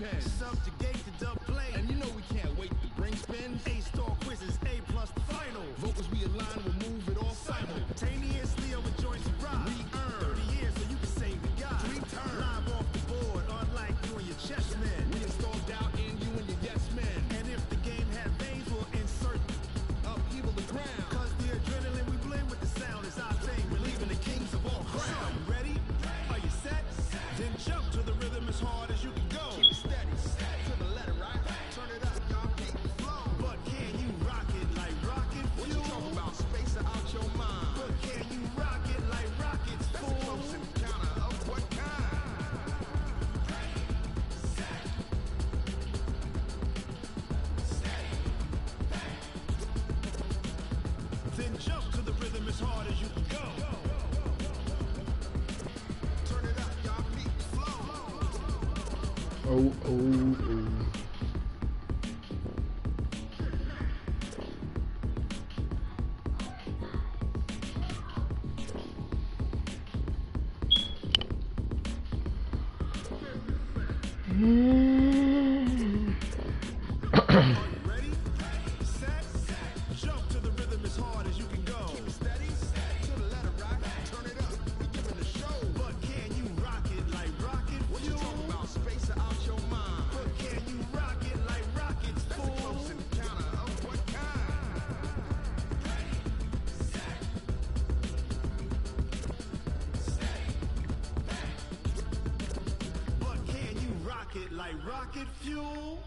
pen. Subjugate the dub play. And you know we can't wait to bring spin. A-star quizzes, A+ the final. Vocals we align, we'll move it all simultaneously over joints and rock. We earn 30 years so you can say we got 3 turns. Live off the board, unlike you and your chess men. We install doubt in you and your yes men. And if the game had veins, we'll insert upheaval the ground. Cause the adrenaline we blend with the sound is our thing. Relieving the kings of all crowns. So, you ready? Are you set? Then jump to the rhythm as hard as you can go. Keep it steady, to the letter, right? Turn it up, y'all, keep the flow. But can you rock it like rocket fuel? What you talking about? Space out your mind. But can you rock it like rockets full? That's a close encounter of what kind? Then jump to the rhythm as hard as you can go. Turn it up, y'all, keep the flow. Oh, oh, oh. Ready? Set? Jump to the rhythm as hard as you can go. Keep it steady, to the letter, right? Turn it up, we giving the show. But can you rock it like rocket fuel? What you talking about? Space out your mind. But can you rock it like rockets full? That's a close encounter of what kind? But can you rock it like rocket fuel?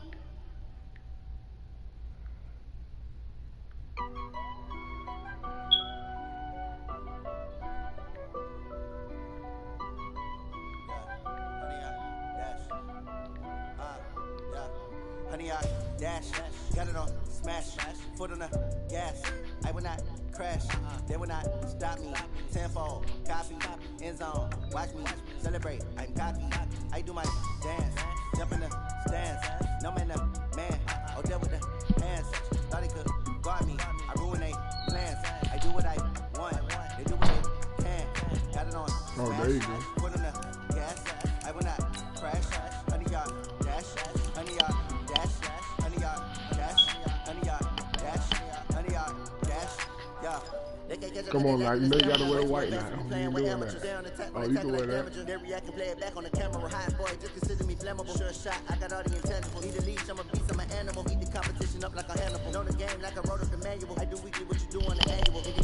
Honey, I dash, got it on smash, foot on the gas. I will not crash, they will not stop me. Tenfold, copy, end zone, watch me celebrate. I'm cocky, I do my dance, jump in the stands. No man, man, oh there with the hands. Thought he could guard me, I ruin they plans. I do what I want, they do what they can. Got it on smash, Oh, there you go. foot on the gas. I will not crash, honey, y'all dash, honey, y'all. Honey, y'all, dash, honey, y'all, dash, honey, y'all, dash, yeah. Come on, like, you know you gotta wear white now. You ain't doing that. Oh, you can wear that. They react and play it back on the camera. Hot boy, just consider me flammable. Sure shot, I got all the intangibles. Need a leash, I'm a beast, I'm an animal. Eat the competition up like a Hannibal. Know the game like I wrote up the manual. I do weekly what you do on the annual. That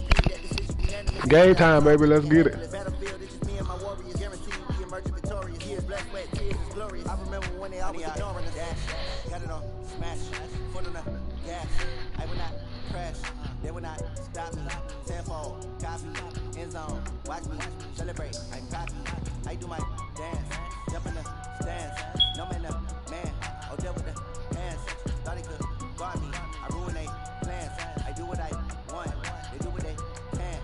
decision unanimous. Game time, baby. Let's get it. Battlefield, it's just me and my warriors. Guaranteed we emerge victorious. Years, blood, sweat, tears is glorious. I remember when they always ignoring us. Dash, got it on smash, foot on the gas. I will not crash, they will not stop me. Tenfold, copy, end zone, watch me celebrate. I'm cocky, I do my dance, jump in the stands. No man, man, oh there with the hands. Thought he could guard me, I ruin they plans. I do what I want, they do what they can.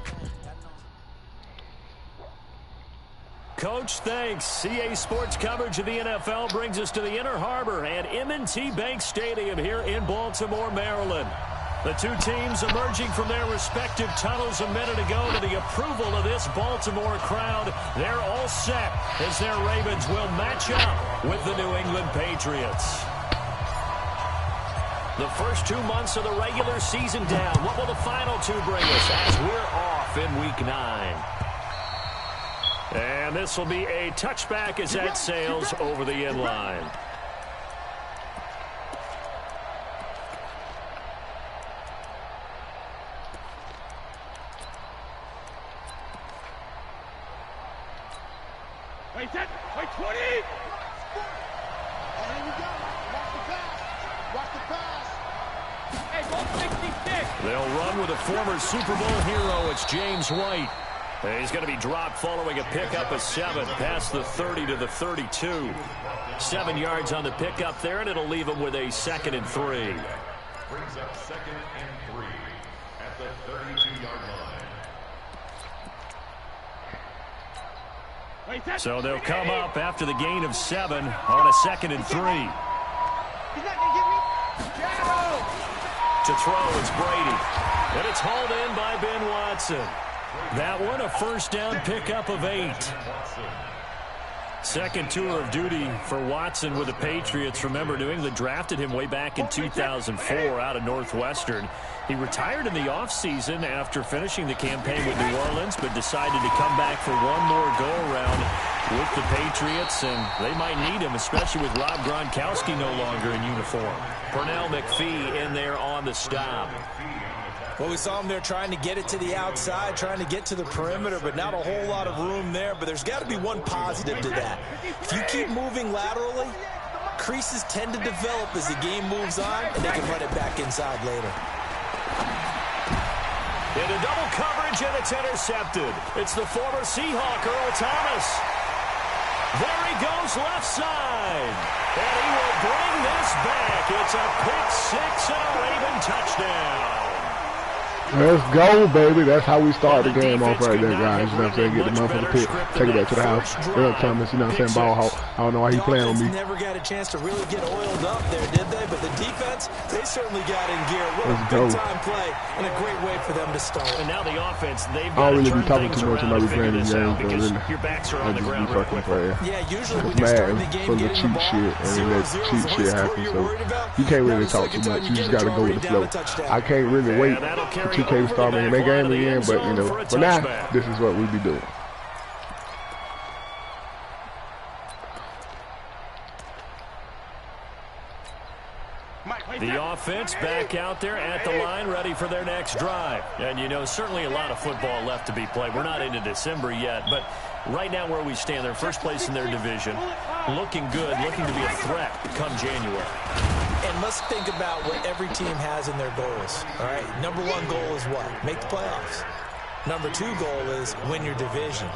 Coach, thanks. CA Sports coverage of the NFL brings us to the Inner Harbor and M&T Bank Stadium here in Baltimore, Maryland. The two teams emerging from their respective tunnels a minute ago to the approval of this Baltimore crowd. They're all set as their Ravens will match up with the New England Patriots. The first 2 months of the regular season down. What will the final two bring us as we're off in Week 9? And this will be a touchback as that sails over the end line. Wait, 20! Oh, here we go. Watch the pass. Hey, ball 66. They'll run with a former Super Bowl hero. It's James White. He's going to be dropped following a pickup of 7 past the 30 to the 32. 7 yards on the pickup there, and it'll leave him with a 2nd and 3. Brings up 2nd and 3 at the 32-yard line. So they'll come up after the gain of 7 on a 2nd and 3. To throw, it's Brady. And it's hauled in by Ben Watson. That one, a first down pickup of 8. Second tour of duty for Watson with the Patriots. Remember, New England drafted him way back in 2004 out of Northwestern. He retired in the offseason after finishing the campaign with New Orleans, but decided to come back for one more go-around with the Patriots, and they might need him, especially with Rob Gronkowski no longer in uniform. Pernell McPhee in there on the stop. Well, we saw him there trying to get it to the outside, trying to get to the perimeter, but not a whole lot of room there. But there's got to be one positive to that. If you keep moving laterally, creases tend to develop as the game moves on, and they can run it back inside later. Into double coverage, and it's intercepted. It's the former Seahawk, Earl Thomas. There he goes left side. And he will bring this back. It's a pick six and a Raven touchdown. Let's go, baby. That's how we start the game off right there, guys. You know what I'm saying? Get the motherfucker pick, take it back to the house. Earl Thomas, you know what I'm saying? Ball hawk. I don't know why he playing on me. Never got a chance to really get oiled up there, did they? But the defense, they certainly got in gear. What a big-time play and a great way for them to start. And now the offense, they've got to to turn talking things too much around about to figure the this game, out because really. your backs are on the ground real quick. Yeah, usually when you're starting the game, getting the ball, 0-0 is the score you're worried about. You can't really talk too much. You just got to go with the flow. I can't really wait for 2K to start making their game again, but you know, for now, this is what we be doing. The offense back out there at the line, ready for their next drive. And, you know, certainly a lot of football left to be played. We're not into December yet, but right now where we stand, they're first place in their division, looking good, looking to be a threat come January. And let's think about what every team has in their goals. All right, number one goal is what? Make the playoffs. Number two goal is win your division.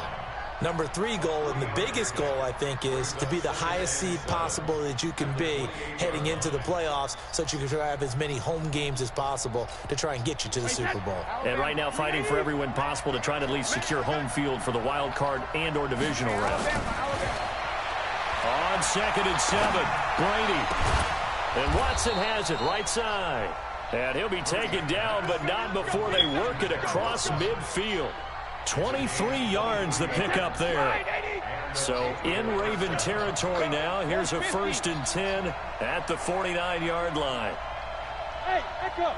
Number three goal, and the biggest goal, I think, is to be the highest seed possible that you can be heading into the playoffs so that you can have as many home games as possible to try and get you to the Super Bowl. And right now fighting for every win possible to try to at least secure home field for the wild card and or divisional round. On 2nd and 7, Brady. And Watson has it right side. And he'll be taken down, but not before they work it across midfield. 23 yards the pickup there. So in Raven territory now. Here's a 1st and 10 at the 49-yard line. Hey, echo.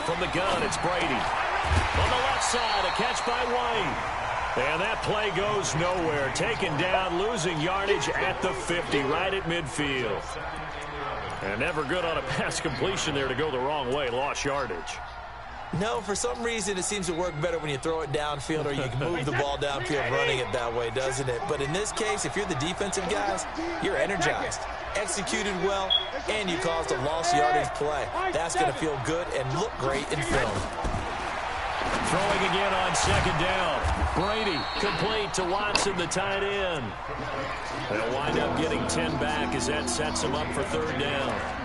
From the gun, it's Brady. On the left side, a catch by White. And that play goes nowhere. Taken down, losing yardage at the 50, right at midfield. And never good on a pass completion there to go the wrong way. Lost yardage. No, for some reason, it seems to work better when you throw it downfield or you can move the ball downfield running it that way, doesn't it? But in this case, if you're the defensive guys, you're energized, executed well, and you caused a lost yardage play. That's going to feel good and look great in film. Throwing again on 2nd down. Brady complete to Watson, the tight end. They'll wind up getting 10 back as that sets them up for 3rd down.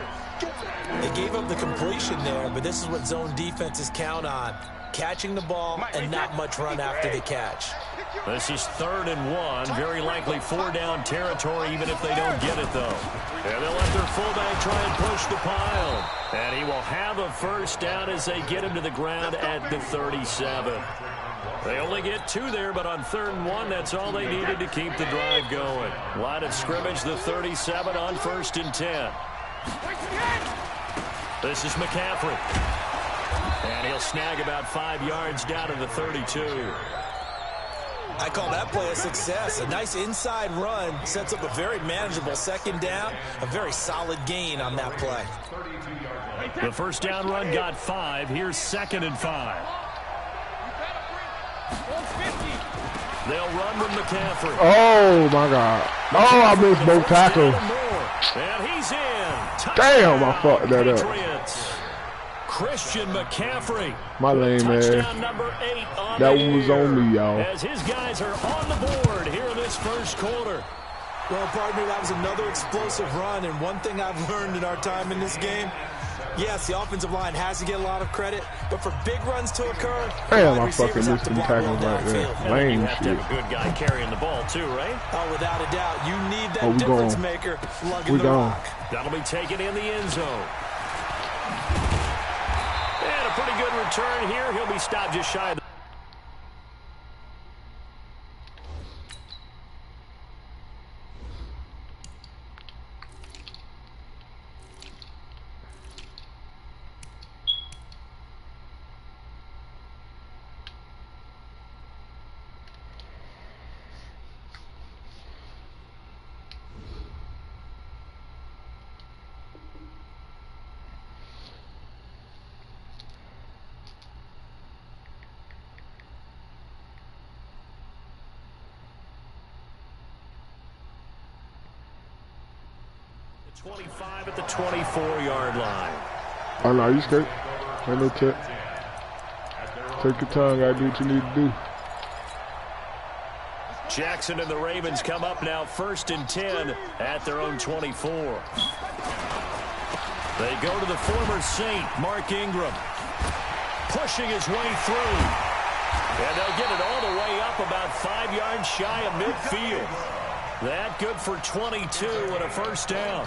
They gave up the completion there, but this is what zone defenses count on. Catching the ball and not much run after the catch. This is 3rd and 1. Very likely 4-down territory, even if they don't get it, though. And they'll let their fullback try and push the pile. And he will have a 1st down as they get him to the ground at the 37. They only get 2 there, but on 3rd and 1, that's all they needed to keep the drive going. Line of scrimmage, the 37 on 1st and 10. This is McCaffrey. And he'll snag about 5 yards down to the 32. I call that play a success. A nice inside run sets up a very manageable 2nd down. A very solid gain on that play. The 1st down run got 5. Here's 2nd and 5. They'll run with McCaffrey. Oh, my God. Oh, I missed both tackles. And he's in. Damn, I fucked that up. Christian McCaffrey. My lame Touchdown number 8 on that the one was year, on me, y'all. as his guys are on the board here in this 1st quarter. Well, partner, that was another explosive run, and one thing I've learned in our time in this game, yes, the offensive line has to get a lot of credit, but for big runs to occur, damn, I fucking missed them tackles right there. Lame shit. You have to have a good guy carrying the ball too, right? Oh, without a doubt. You need that difference maker lugging the rock. That'll be taken in the end zone. And a pretty good return here. He'll be stopped just shy of the 25 at the 24-yard line. Oh, no, you straight. Ain't no tip. Take your time. Gotta do what you need to do. Jackson and the Ravens come up now 1st and 10 at their own 24. They go to the former Saint, Mark Ingram, pushing his way through. And they'll get it all the way up about 5 yards shy of midfield. That good for 22 and a first down.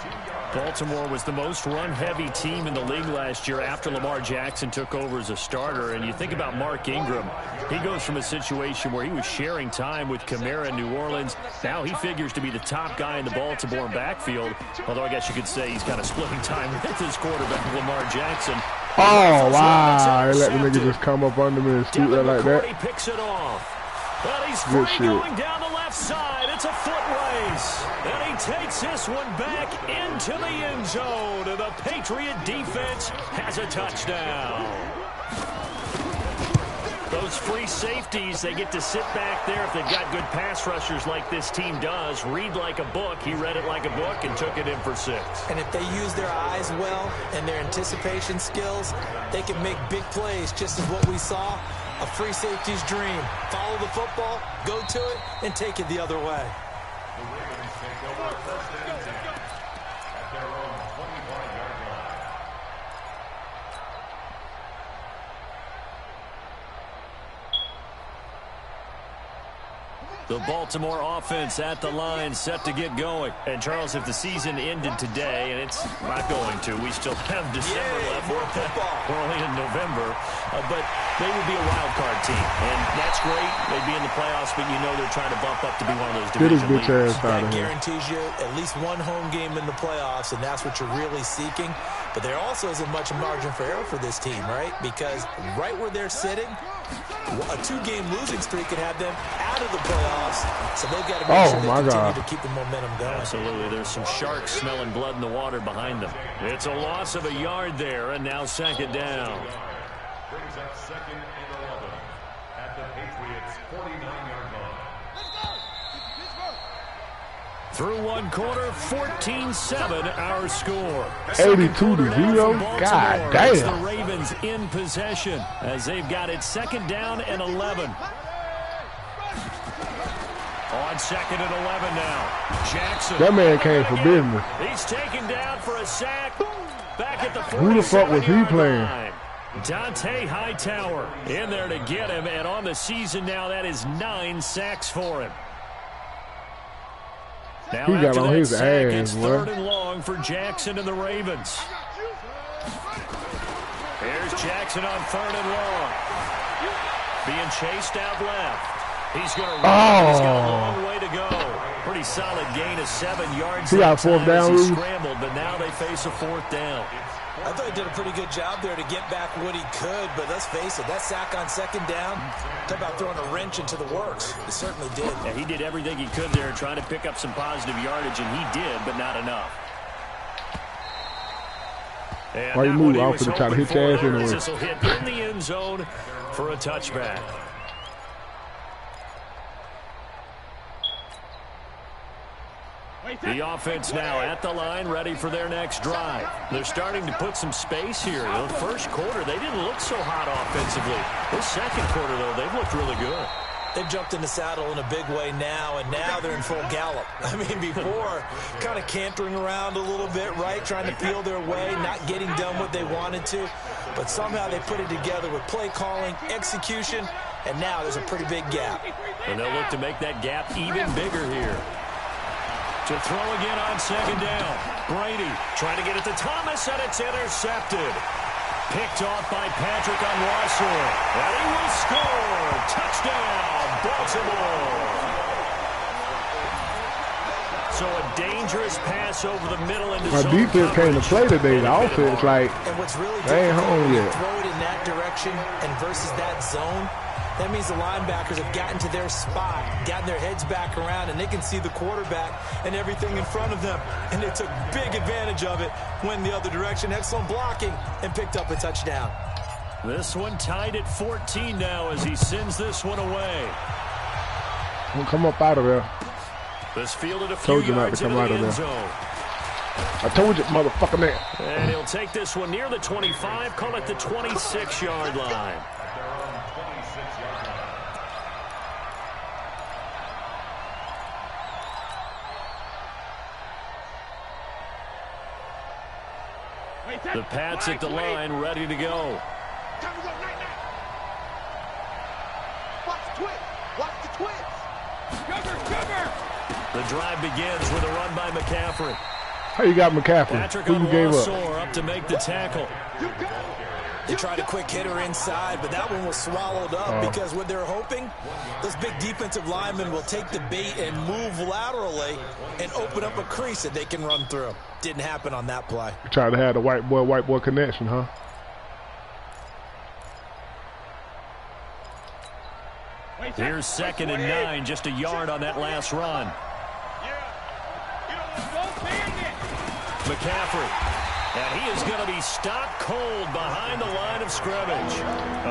Baltimore was the most run-heavy team in the league last year after Lamar Jackson took over as a starter. And you think about Mark Ingram, he goes from a situation where he was sharing time with Kamara in New Orleans. Now he figures to be the top guy in the Baltimore backfield, although I guess you could say he's kind of splitting time with his quarterback, Lamar Jackson. Oh, wow. They let the nigga just come up under me and scoot that like that. He picks it off. Well, he's Good free shit. going down the left side. It's a foot race. And he takes this one back into the end zone. And the Patriot defense has a touchdown. Those free safeties, they get to sit back there if they've got good pass rushers like this team does. Read like a book. He read it like a book and took it in for 6. And if they use their eyes well and their anticipation skills, they can make big plays, just as what we saw. A free safety's dream. Follow the football, go to it, and take it the other way. The Ravens take over 1st and 10 at their own 25-yard line. The Baltimore offense at the line, set to get going. And, Charles, if the season ended today, and it's not going to, we still have December left. We're only in November. But they would be a wild card team. And that's great. They'd be in the playoffs, but you know they're trying to bump up to be one of those division leaders. That guarantees you at least one home game in the playoffs, and that's what you're really seeking. But there also isn't much margin for error for this team, right? Because right where they're sitting, a 2-game losing streak could have them out of the playoffs. So they've got to make sure they continue to keep the momentum going. Absolutely. There's some sharks smelling blood in the water behind them. It's a loss of a yard there, and now 2nd down. Brings up 2nd and 11 at the Patriots' 49-yard line. Through one quarter, 14-7 our score. 82-0. God damn. It's the Ravens in possession as they've got it 2nd down and 11. On 2nd and 11 now. Jackson. That man came for business. He's taken down for a sack. Back at the 47-yard Who the fuck was he playing? line. Dante Hightower in there to get him, and on the season now, that is 9 sacks for him. Now He got on his sack, ass, it's boy. 3rd and long for Jackson and the Ravens. Here's Jackson on 3rd and long. Being chased out left. He's going to run. He's got a long way to go. Pretty solid gain of 7 yards. He got 4th down, He Rudy. scrambled, but now they face a 4th down. I thought he did a pretty good job there to get back what he could, but let's face it, that sack on 2nd down, talk about throwing a wrench into the works. He certainly did. Yeah, he did everything he could there trying to pick up some positive yardage, and he did, but not enough. And Why you not move? what he I was was finna try to hoping hit your ass for, anyway. as this will hit in the end zone for a touchback. The offense now at the line, ready for their next drive. They're starting to put some space here. The first quarter, they didn't look so hot offensively. This 2nd quarter, though, they've looked really good. They've jumped in the saddle in a big way now, and now they're in full gallop. I mean, before, kind of cantering around a little bit, right, trying to feel their way, not getting done what they wanted to. But somehow they put it together with play calling, execution, and now there's a pretty big gap. And they'll look to make that gap even bigger here. To throw again on 2nd down. Brady trying to get it to Thomas, and it's intercepted. Picked off by Patrick on Russell. And he will score. Touchdown, Baltimore. So a dangerous pass over the middle into My zone defense came to play today. The offense, like, And what's really they ain't difficult home when you yet. throw it in that direction and versus that zone, that means the linebackers have gotten to their spot, gotten their heads back around, and they can see the quarterback and everything in front of them. And they took big advantage of it, went the other direction, excellent blocking, and picked up a touchdown. This one tied at 14 now as he sends this one away. We'll come up out of there. This fielded a few Told you not to yards come into out the of end there. zone. I told you, motherfucker, man. And he'll take this one near the 25, call it the 26-yard line. The Pats at the line, ready to go. Watch the twins. The drive begins with a run by McCaffrey. How you got McCaffrey? Patrick Who you gave up? up to make the tackle. They tried a quick hitter inside, but that one was swallowed up because what they're hoping, those big defensive linemen will take the bait and move laterally and open up a crease that they can run through. Didn't happen on that play. You tried to have the white boy connection, huh? Here's 2nd and 9, just a yard on that last run. McCaffrey. And he is going to be stopped cold behind the line of scrimmage.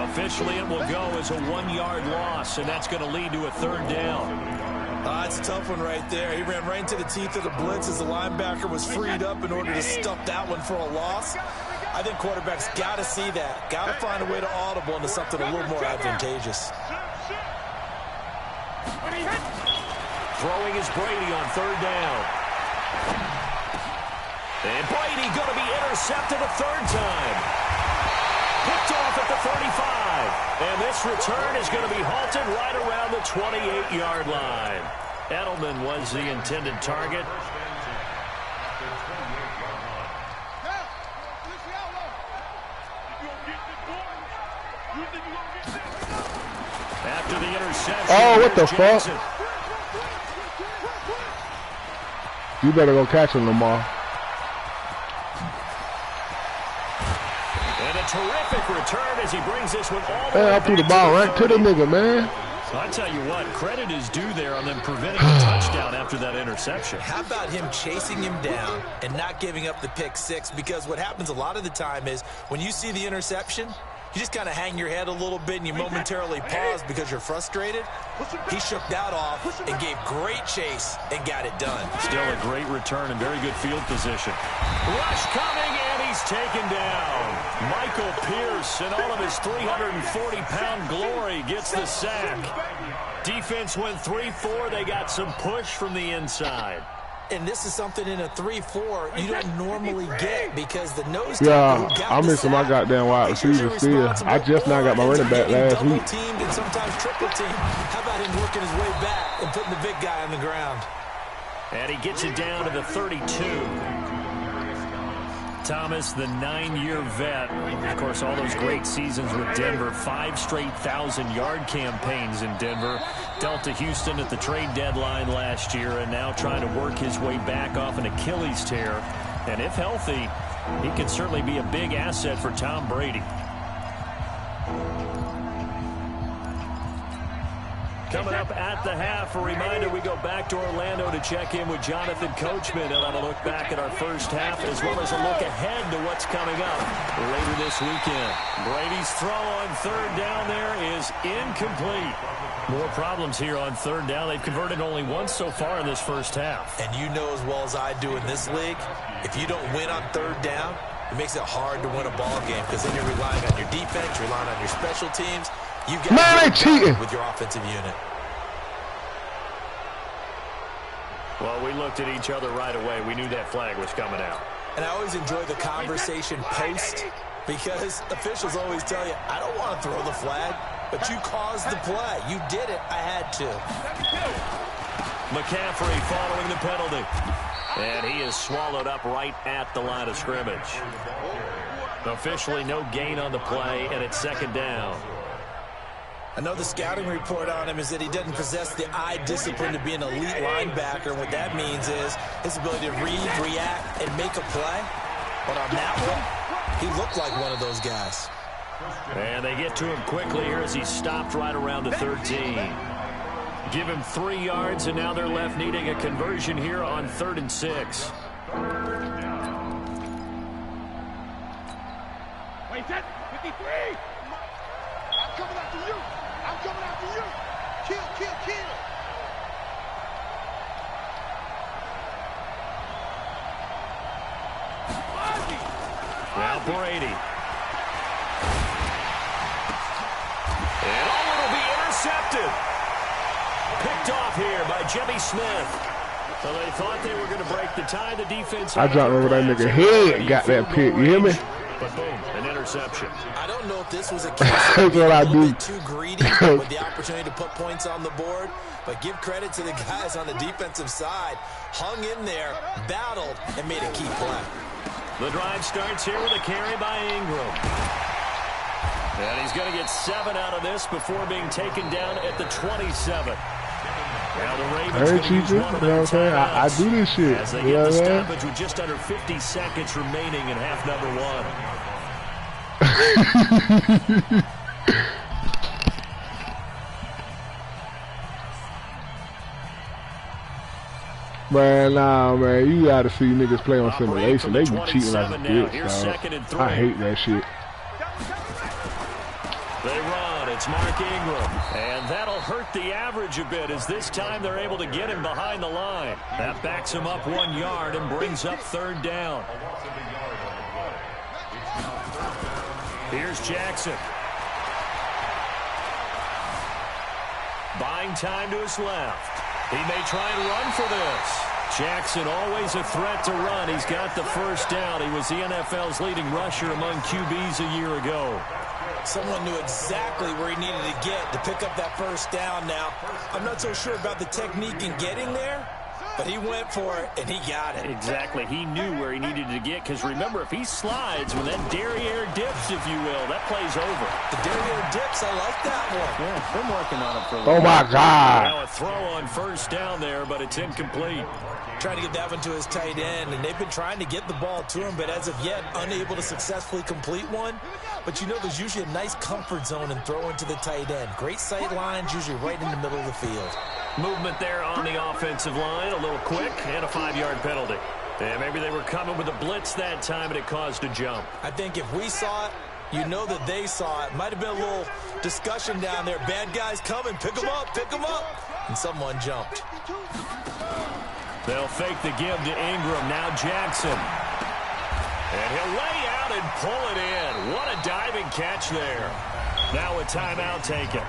Officially, it will go as a 1-yard loss, and that's going to lead to a 3rd down. That's a tough one right there. He ran right into the teeth of the blitz as the linebacker was freed up in order to stuff that one for a loss. I think quarterbacks got to see that. Got to find a way to audible into something a little more advantageous. Throwing is Brady on 3rd down. And Brady going to be intercepted a 3rd time. Picked off at the 35. And this return is going to be halted right around the 28-yard line. Edelman was the intended target. After the interception. Oh, what the Jackson. fuck? You better go catch him, Lamar. And a terrific return as he brings this one all the way I back threw the ball right to the nigga, man. I tell you what, credit is due there on them preventing a touchdown after that interception. How about him chasing him down and not giving up the pick six? Because what happens a lot of the time is when you see the interception, you just kind of hang your head a little bit and you momentarily pause because you're frustrated. He shook that off and gave great chase and got it done. Still a great return and very good field position. Rush coming, and he's taken down. Michael Pierce and all of his 340-pound glory gets the sack. Defense went 3-4. They got some push from the inside. And this is something in a 3-4 you don't normally get because the nose Yeah, I'm missing my goddamn wide receiver still. I just now got my running back last week. Teamed and sometimes triple teamed. How about him working his way back and putting the big guy on the ground? And he gets it down to the 32. Thomas, the 9-year vet. Of course, all those great seasons with Denver. 5 straight 1,000-yard campaigns in Denver. Dealt to Houston at the trade deadline last year and now trying to work his way back off an Achilles tear. And if healthy, he can certainly be a big asset for Tom Brady. Coming up at the half, a reminder, we go back to Orlando to check in with Jonathan Coachman. He'll have a look back at our first half as well as a look ahead to what's coming up later this weekend. Brady's throw on 3rd down there is incomplete. More problems here on 3rd down. They've converted only once so far in this first half. And you know as well as I do in this league, if you don't win on 3rd down, it makes it hard to win a ball game because then you're relying on your defense, you're relying on your special teams. You got to cheating with your offensive unit. Well, we looked at each other right away. We knew that flag was coming out. And I always enjoy the conversation post because officials always tell you, I don't want to throw the flag, but you caused the play. You did it. I had to. McCaffrey following the penalty. And he is swallowed up right at the line of scrimmage. Officially no gain on the play, and it's 2nd down. I know the scouting report on him is that he doesn't possess the eye discipline to be an elite linebacker. And what that means is his ability to read, react, and make a play. But on that one, he looked like one of those guys. And they get to him quickly here as he stopped right around the 13. Give him 3 yards, and now they're left needing a conversion here on 3rd and 6. Wait, that 53. I'm coming after you. I'm coming after you. Kill, kill, kill. Now Brady. And it'll be intercepted. Picked off here by Jimmy Smith. So they thought they were going to break the tie. The defense. I dropped over that nigga head. Got that pick. You hear me? But boom, an interception. I don't know if this was a case of That's being what a I little do. bit too greedy with the opportunity to put points on the board, but give credit to the guys on the defensive side. Hung in there, battled, and made a key play. The drive starts here with a carry by Ingram. And he's going to get 7 out of this before being taken down at the 27. Now the Ravens I ain't cheating, you know what I'm saying? I do this shit. As they You get know the what I'm stoppage with just under 50 seconds remaining in half number 1. Man, nah, man, you gotta see niggas play on simulation. They be cheating like a bitch, Here's dog. 2nd and 3. I hate that shit. They run. It's Mark Ingram. And that'll hurt the average a bit as this time they're able to get him behind the line. That backs him up 1 yard and brings up 3rd down. Here's Jackson. Buying time to his left. He may try and run for this. Jackson always a threat to run. He's got the first down. He was the NFL's leading rusher among QBs a year ago. Someone knew exactly where he needed to get to pick up that first down. Now, I'm not so sure about the technique in getting there, but he went for it, and he got it. Exactly. He knew where he needed to get, because remember, if he slides when that derriere dips, if you will, that play's over. The derriere dips, I like that one. Yeah, been working on it for a little Oh my God. Now a throw on first down there, but it's incomplete. Trying to get that one to his tight end, and they've been trying to get the ball to him, but as of yet, unable to successfully complete one. But you know there's usually a nice comfort zone in throwing to the tight end. Great sight lines, usually right in the middle of the field. Movement there on the offensive line, a little quick, and a 5-yard penalty. And maybe they were coming with a blitz that time, and it caused a jump. I think if we saw it, you know that they saw it. Might have been a little discussion down there. Bad guys coming, pick them up, pick them up. And someone jumped. They'll fake the give to Ingram. Now Jackson. And he'll lay out and pull it in. What a diving catch there. Now a timeout taken.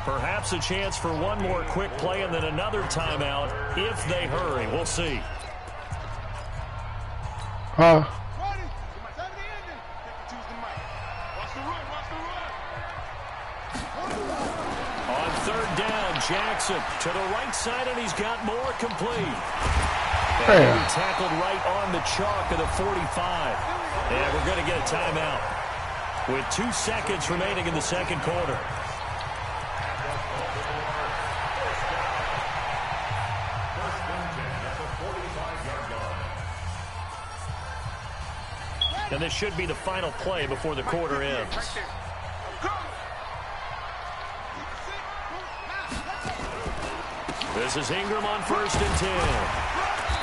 Perhaps a chance for one more quick play and then another timeout if they hurry. We'll see. Huh? On 3rd down, Jackson to the right side, and he's got more complete. And he tackled right on the chalk of the 45. And we're going to get a timeout with 2 seconds remaining in the second quarter. And this should be the final play before the quarter ends. This is Ingram on 1st and 10.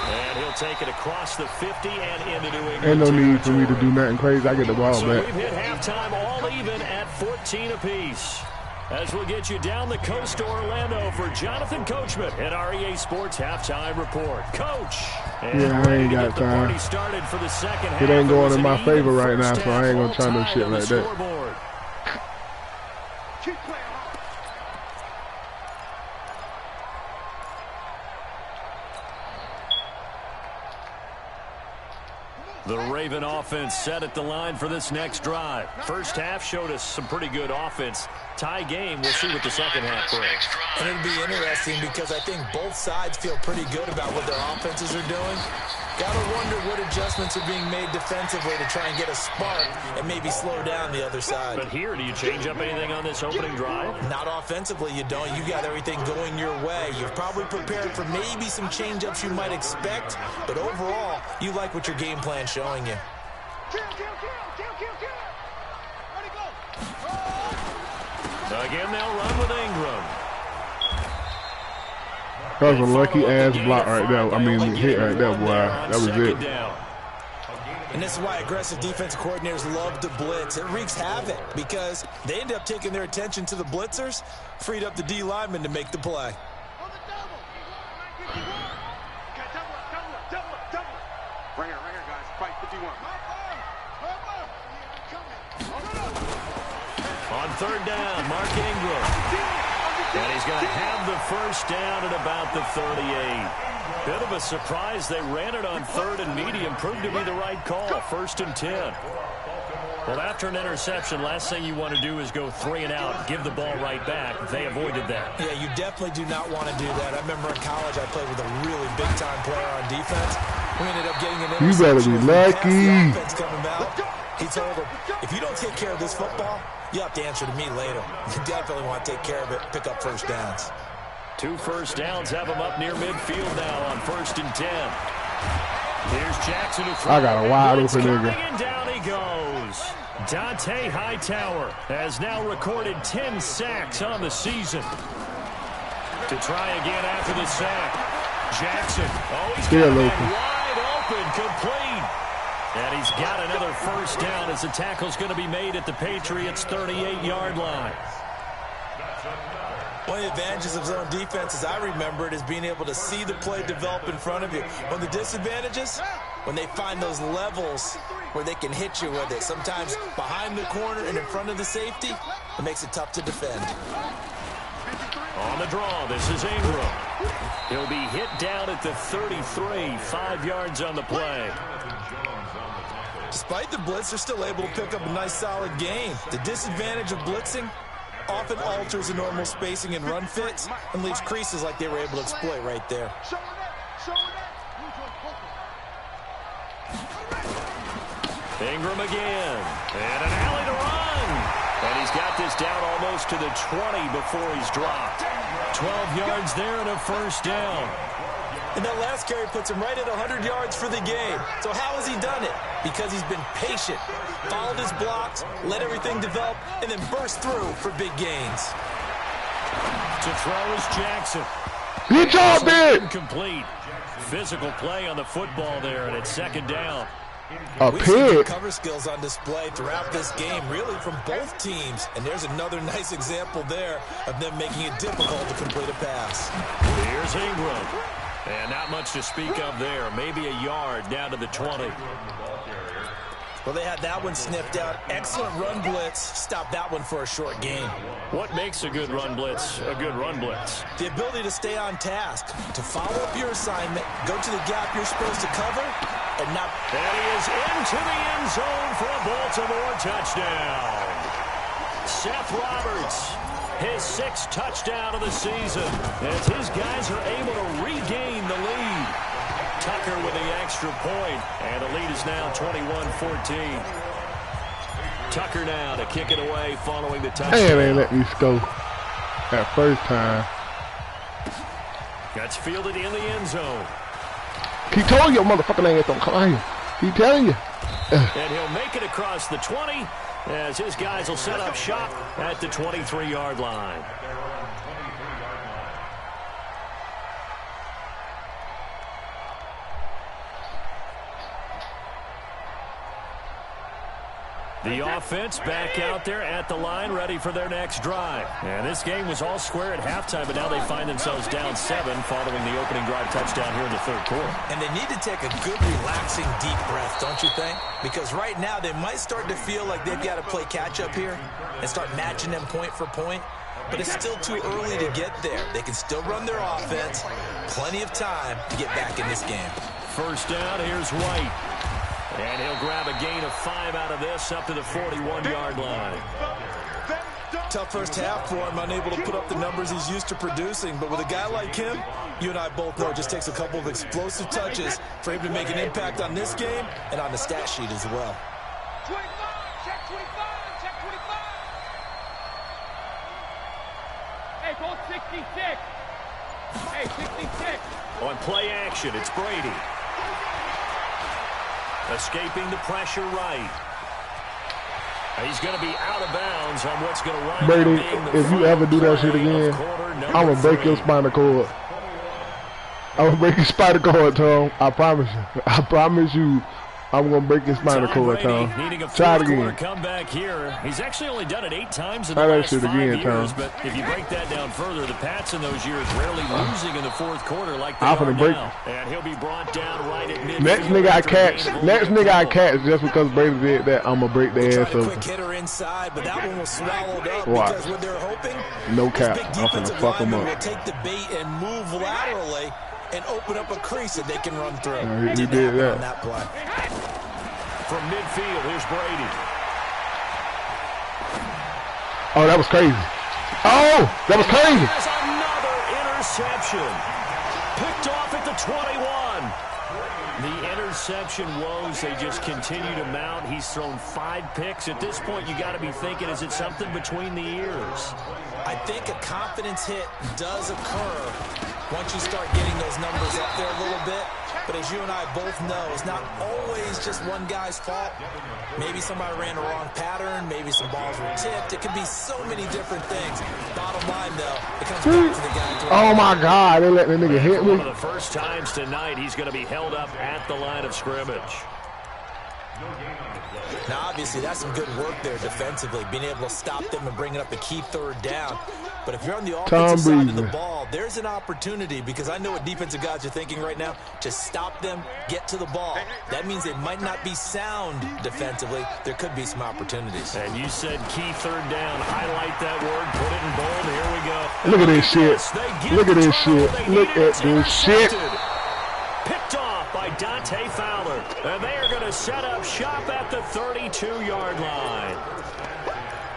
And he'll take it across the 50 and into New England. Ain't no need for me to do nothing crazy. I get the ball So back. we've hit halftime all even at 14 apiece. As we'll get you down the coast to Orlando for Jonathan Coachman at REA Sports Halftime Report. Coach! Yeah, I ain't got time. Started for the second half. It ain't going in It was my an favor even right now, first so I ain't gonna half, try no all shit tied on the like that. scoreboard. Keep playing hard. The Raven offense set at the line for this next drive. First half showed us some pretty good offense. Tie game, we'll see what the second half brings. And it'll be interesting because I think both sides feel pretty good about what their offenses are doing. Gotta wonder what adjustments are being made defensively to try and get a spark and maybe slow down the other side. But here, do you change up anything on this opening drive? Not offensively, you don't. You got everything going your way. You've probably prepared for maybe some change-ups you might expect, but overall, you like what your game plan's showing you. Kill, kill, kill, kill, kill, kill. Ready, go. Again, they'll run with Ingram. That was a lucky ass block right there. I mean, hit right there, boy. That was it. And this is why aggressive defensive coordinators love to blitz. It wreaks havoc because they end up taking their attention to the blitzers, freed up the D lineman to make the play. On the double. 951. Okay, double up, double up, double up, double up. Right here, guys. Fight 51. On third down, Mark Ingram. And he's going to have the first down at about the 38. Bit of a surprise. They ran it on third and medium. Proved to be the right call. 1st and 10. Well, after an interception, last thing you want to do is go 3 and out, give the ball right back. They avoided that. Yeah, you definitely do not want to do that. I remember in college I played with a really big-time player on defense. We ended up getting an interception. You better be lucky. He told him, if you don't take care of this football, you have to answer to me later. You definitely want to take care of it, pick up first downs. 2 first downs have him up near midfield now on 1st and 10. Here's Jackson to throw. I got a wide open nigga. And down he goes. Dante Hightower has now recorded 10 sacks on the season. To try again after the sack. Jackson. Oh, he's got it wide open, complete. And he's got another first down as the tackle's going to be made at the Patriots' 38-yard line. One of the advantages of zone defense, as I remember it, is being able to see the play develop in front of you. One of the disadvantages, when they find those levels where they can hit you with it, sometimes behind the corner and in front of the safety, it makes it tough to defend. On the draw, this is Ingram. He'll be hit down at the 33, 5 yards on the play. Despite the blitz, they're still able to pick up a nice, solid gain. The disadvantage of blitzing often alters the normal spacing and run fits and leaves creases like they were able to exploit right there. Ingram again. And an alley to run. And he's got this down almost to the 20 before he's dropped. 12 yards there and a first down. And that last carry puts him right at 100 yards for the game. So how has he done it? Because he's been patient, followed his blocks, let everything develop, and then burst through for big gains. To throw is Jackson. Good job, man. Incomplete. Physical play on the football there, and it's 2nd down. We've seen the cover skills on display throughout this game, really from both teams. And there's another nice example there of them making it difficult to complete a pass. Here's Ingram. And not much to speak of there. Maybe a yard down to the 20. Well, they had that one sniffed out. Excellent run blitz. Stopped that one for a short gain. What makes a good run blitz a good run blitz? The ability to stay on task, to follow up your assignment, go to the gap you're supposed to cover, and not... And he is into the end zone for a Baltimore touchdown. Seth Roberts, his 6th touchdown of the season, as his guys are able to regain the lead. Tucker with the extra point, and the lead is now 21-14. Tucker now to kick it away following the touchdown. Damn, they let me go that first time. That's fielded in the end zone. Keep telling your motherfucking ass don't come out here. Keep telling you. And he'll make it across the 20 as his guys will set up shop at the 23-yard line. The offense back out there at the line, ready for their next drive. And this game was all square at halftime, but now they find themselves down 7 following the opening drive touchdown here in the 3rd quarter. And they need to take a good, relaxing, deep breath, don't you think? Because right now they might start to feel like they've got to play catch-up here and start matching them point for point. But it's still too early to get there. They can still run their offense. Plenty of time to get back in this game. First down, here's White. And he'll grab a gain of 5 out of this up to the 41-yard line. Tough first half for him, unable to put up the numbers he's used to producing. But with a guy like him, you and I both know it just takes a couple of explosive touches for him to make an impact on this game and on the stat sheet as well. 25, check 25, check 25. Hey, go 66. Hey, 66. On play action, it's Brady. Escaping the pressure right. He's going to be out of bounds on what's going to run. Brady, if you ever do that shit again, I'm going to break your spinal cord. I'm going to break your spinal cord, Tom. I promise you. I promise you. I'm gonna break his spinal cord, Tom. Needing a Try it fourth quarter again. comeback here. He's actually only done it 8 times in the Try that last shit 5 again, years. Tom. But if you break that down further, the Pats in those years rarely losing in the fourth quarter like they I'm are gonna break. now. And he'll be brought down right at midfield. Next nigga I catch. Next nigga I catch just because Brady did that. I'm gonna break their ass Tried a over. quick hitter inside, but that one was swallowed up Watch. because what they're hoping, No this cap. big I'm finna defensive fuck him lineman up. will take the bait and move laterally and open up a crease that they can run through. Yeah, he Didn't did happen that. on that play. From midfield, here's Brady. Oh, that was crazy. Oh, that was crazy. There's another interception. Picked off at the 21. The interception woes, they just continue to mount. He's thrown 5 picks. At this point, you got to be thinking, is it something between the ears? I think a confidence hit does occur once you start getting those numbers up there a little bit. But as you and I both know, it's not always just one guy's fault. Maybe somebody ran a wrong pattern. Maybe some balls were tipped. It could be so many different things. Bottom line, though, it comes back to the guy throwing. Oh my God, they let the nigga hit One me. of the first times tonight, he's going to be held up at the line of scrimmage. Now, obviously, that's some good work there defensively, being able to stop them and bringing up a key third down. But if you're on the offensive side of the ball, there's an opportunity, because I know what defensive guys are thinking right now. Just stop them, get to the ball. That means they might not be sound defensively. There could be some opportunities. And you said key third down. Highlight that word. Put it in bold. Here we go. Look at this shit. They get Look at the this turnover. shit. They Look need it. at It's this shit. intercepted. Picked off by Dante Fowler. And they are going to set up shop at the 32-yard line.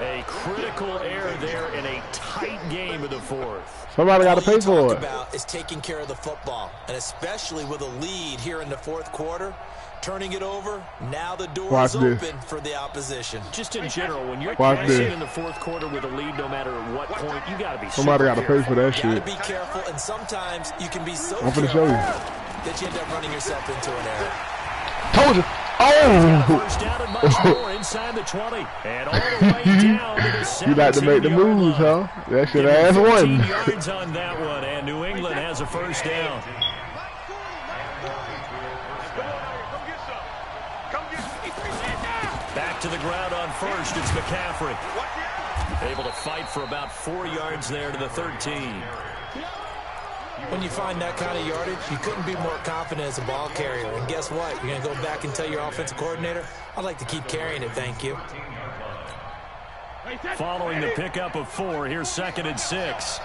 A critical error there in a tight game of the fourth. Somebody got to pay for All you it. talk about is taking care of the football, and especially with a lead here in the fourth quarter, turning it over. Now the door Watch is this. open for the opposition. Just in general, when you're Watch passing this. in the fourth quarter with a lead, no matter what point, you got to be Somebody got to pay for that Gotta shit. be careful, and sometimes you can be so I'm finna careful show you. that you end up running yourself into an error. Told you. First Oh. down and much more inside the 20. And all the way down to the You like to make the 17-yard moves, line. huh? That shit Give him ass 15 one. yards on that one, and New England has a first down. Back to the ground on first, it's McCaffrey. Able to fight for about 4 yards there to the 13. When you find that kind of yardage, you couldn't be more confident as a ball carrier. And guess what? You're going to go back and tell your offensive coordinator, I'd like to keep carrying it, thank you. Following the pickup of 4, here's 2nd and 6.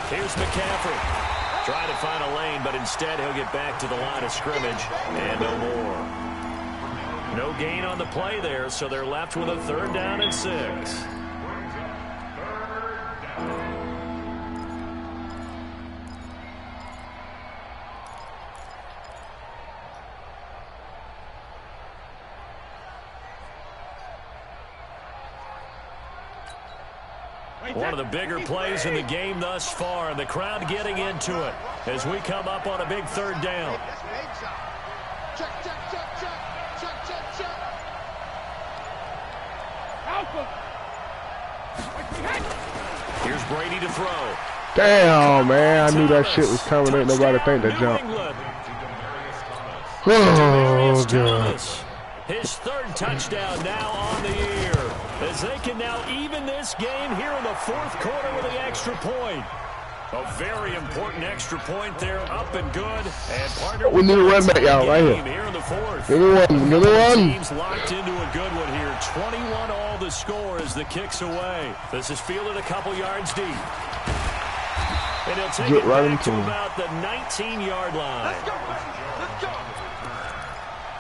Here's McCaffrey. Trying to find a lane, but instead he'll get back to the line of scrimmage and no more. No gain on the play there, so they're left with a 3rd down and 6. One of the bigger plays in the game thus far, and the crowd getting into it as we come up on a big 3rd down. Check, check, check, check. Check, check, check. Alpha. Here's Brady to throw. Damn, man. I knew that shit was coming. Ain't nobody think that New jump. England. Oh, God. Thomas. His 3rd touchdown now on the year, as they can now even this game here in the 4th quarter with the extra point. A very important extra point there, up and good. And partner, We need a run back, y'all, right here. Here in the 4th. Give me one. Give me one. Teams locked into a good one here. 21 all the score as the kick's away. This is fielded a couple yards deep. And he'll take Get it right back to into him. about the 19-yard line. Let's go. Let's go.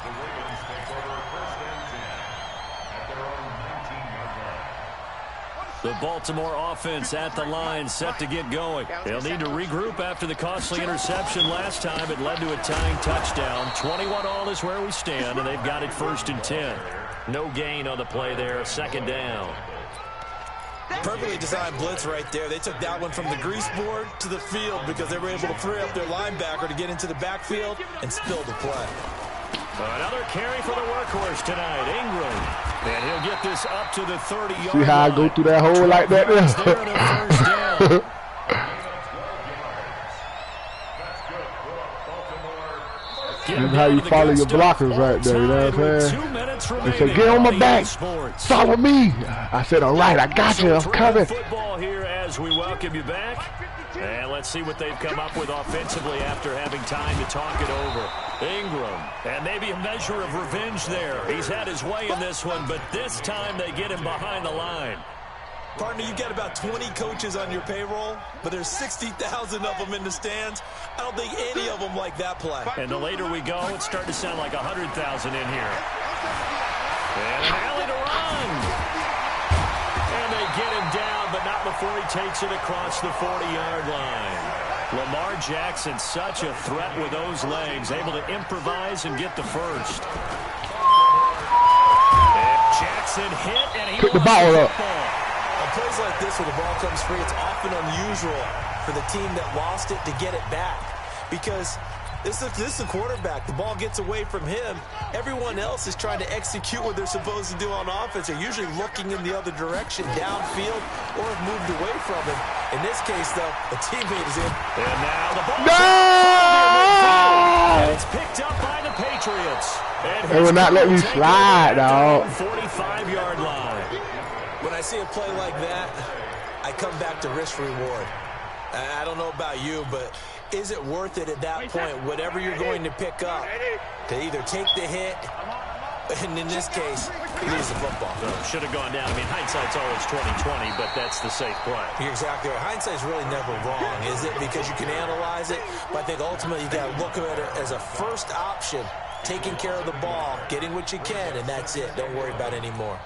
The Ravens take over 1st and 10 at their own 19-yard line. The Baltimore offense at the line, set to get going. They'll need to regroup after the costly interception last time. It led to a tying touchdown. 21 all is where we stand, and they've got it 1st and 10. No gain on the play there, 2nd down. Perfectly designed blitz right there. They took that one from the grease board to the field because they were able to free up their linebacker to get into the backfield and spill the play. Another carry for the workhorse tonight, Ingram. And he'll get this up to the 30-yard See how I go through that hole like that there and a there? first down. That's how you follow your blockers right there, you know what I'm saying? They said, get on my back, follow me. I said, all right, I got you, I'm coming. Football here as we welcome you back. And let's see what they've come up with offensively after having time to talk it over. Ingram, and maybe a measure of revenge there. He's had his way in this one, but this time they get him behind the line. Partner, you've got about 20 coaches on your payroll, but there's 60,000 of them in the stands. I don't think any of them like that play. And the later we go, it's starting to sound like 100,000 in here. And an alley to run. And they get him down, but not before he takes it across the 40-yard line. Lamar Jackson, such a threat with those legs, able to improvise and get the first. And Jackson hit, and he took the ball up. On plays like this where the ball comes free, it's often unusual for the team that lost it to get it back. Because this is the quarterback. The ball gets away from him. Everyone else is trying to execute what they're supposed to do on offense. They're usually looking in the other direction, downfield, or have moved away from him. In this case, though, a teammate is in. And now the ball. No! And it's picked up by the Patriots. And They will not let me slide, dog. 45-yard line. When I see a play like that, I come back to risk reward. I don't know about you, but is it worth it at that point, whatever you're going to pick up, to either take the hit, and in this case, lose the football? So should have gone down. I mean, hindsight's always 20/20, but that's the safe play. You're exactly right. Hindsight's really never wrong, is it? Because you can analyze it, but I think ultimately you got to look at it as a first option, taking care of the ball, getting what you can, and that's it. Don't worry about any more.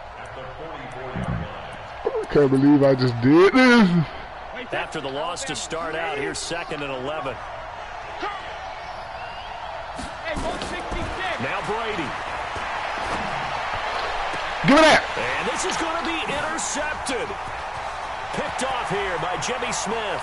I can't believe I just did this. After the loss to start out, here's 2nd and 11. Now Brady. Give me that. And this is going to be intercepted. Picked off here by Jimmy Smith.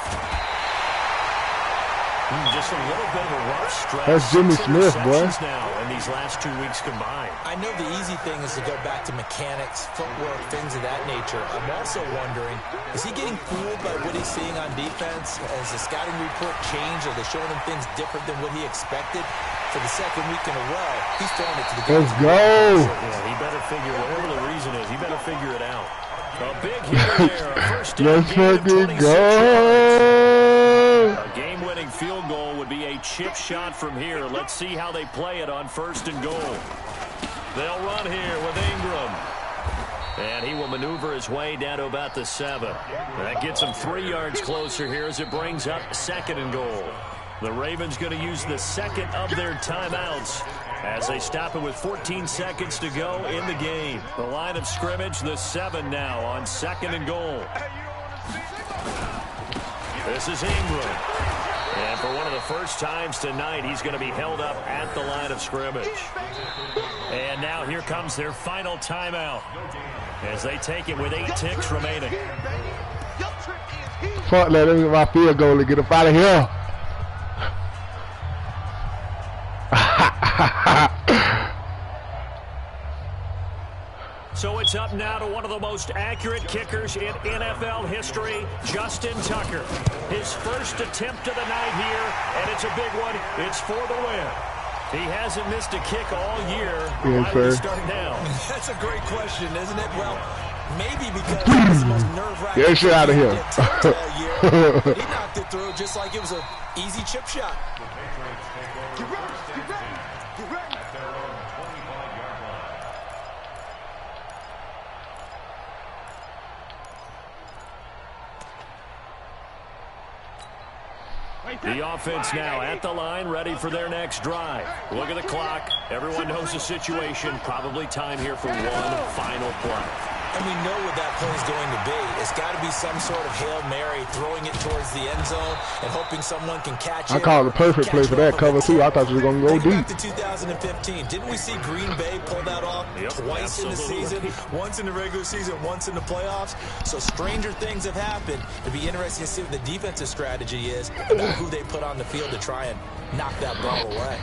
Just a little bit of a rough stretch. That's Jimmy Smith, boy. Now in these last 2 weeks combined. I know the easy thing is to go back to mechanics, footwork, things of that nature. I'm also wondering, is he getting fooled by what he's seeing on defense? Has the scouting report changed? Are they showing him things different than what he expected? For the second week in a row, he's throwing it to the Let's go. Yeah, he better figure, whatever the reason is, he better figure it out. A big hit there. A first down. Let's fucking go. A game-winning field goal would be a chip shot from here. Let's see how they play it on 1st and goal. They'll run here with Ingram. And he will maneuver his way down to about the 7. That gets him 3 yards closer here as it brings up 2nd and goal. The Ravens going to use the 2nd of their timeouts as they stop it with 14 seconds to go in the game. The line of scrimmage, the 7 now on 2nd and goal. This is Ingram. And for one of the first times tonight, he's going to be held up at the line of scrimmage. And now here comes their final timeout as they take it with 8 ticks remaining. Fuck, let him get my field goal and get up out of here. So it's up now to one of the most accurate kickers in NFL history, Justin Tucker. His first attempt of the night here, and it's a big one. It's for the win. He hasn't missed a kick all year. Why would he start now? That's a great question, isn't it? Well, maybe because it's the most nerve-wracking. Get shit out of here. He knocked it through just like it was an easy chip shot. The offense now at the line, ready for their next drive. Look at the clock. Everyone knows the situation. Probably time here for one final play. And we know what that play is going to be. It's got to be some sort of Hail Mary, throwing it towards the end zone and hoping someone can catch it. I called the perfect play for that cover, too. I thought you were going to go deep. Back to 2015. Didn't we see Green Bay pull that off twice in the season? Once in the regular season, once in the playoffs. So stranger things have happened. It'd be interesting to see what the defensive strategy is and who they put on the field to try and knock that ball away.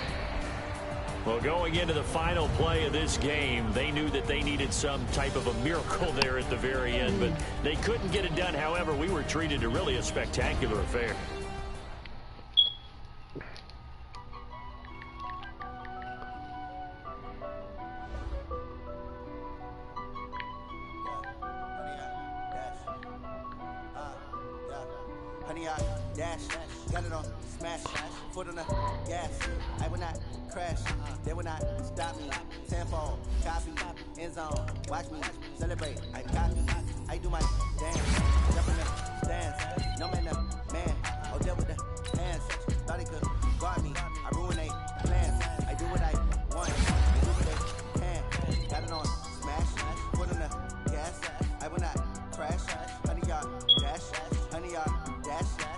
Well, going into the final play of this game, they knew that they needed some type of a miracle there at the very end, but they couldn't get it done. However, we were treated to really a spectacular affair. 100 yard dash. Got it on smash, foot on the gas. I will not crash, they will not stop me. Tenfold, copy, end zone. Watch me celebrate. I copy, I do my dance. Jump in the stands, no man, the man. Oh, deal with the hands. Thought he could guard me. I ruin they plans. I do what I want. I do what they can. Got it on smash, foot on the gas. I will not crash. 100 yard dash, 100 yard dash.